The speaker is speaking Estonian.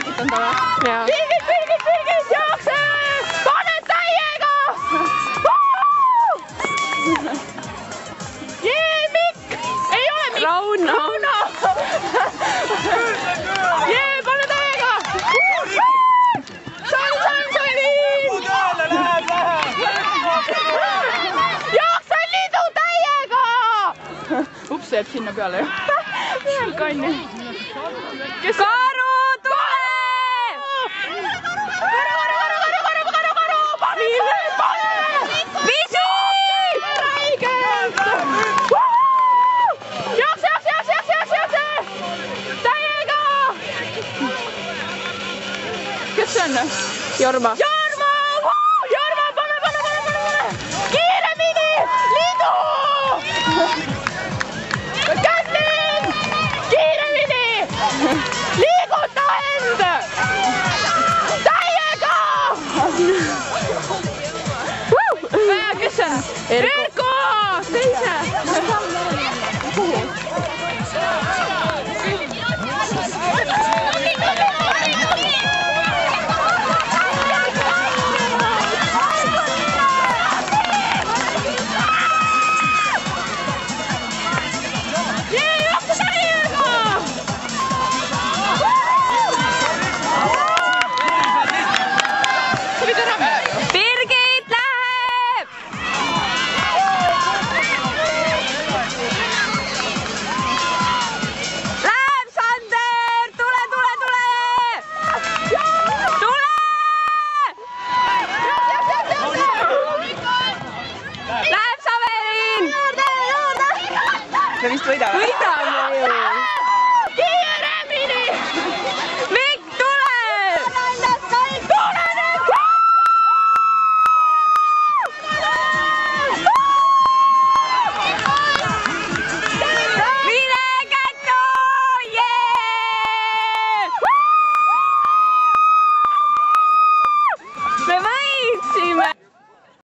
pilgitan ta või? Pilgid, jookse! Pane täiega! Jee, Mikk! Ei ole Mikk! Rauno! Jee, pane täiega! Jookse liidu täiega! Ups, jääb sinna peale ju. Kanni. Karu, tule! Karu! Visi! Jookse! Täiega! Kes see on? Jorma.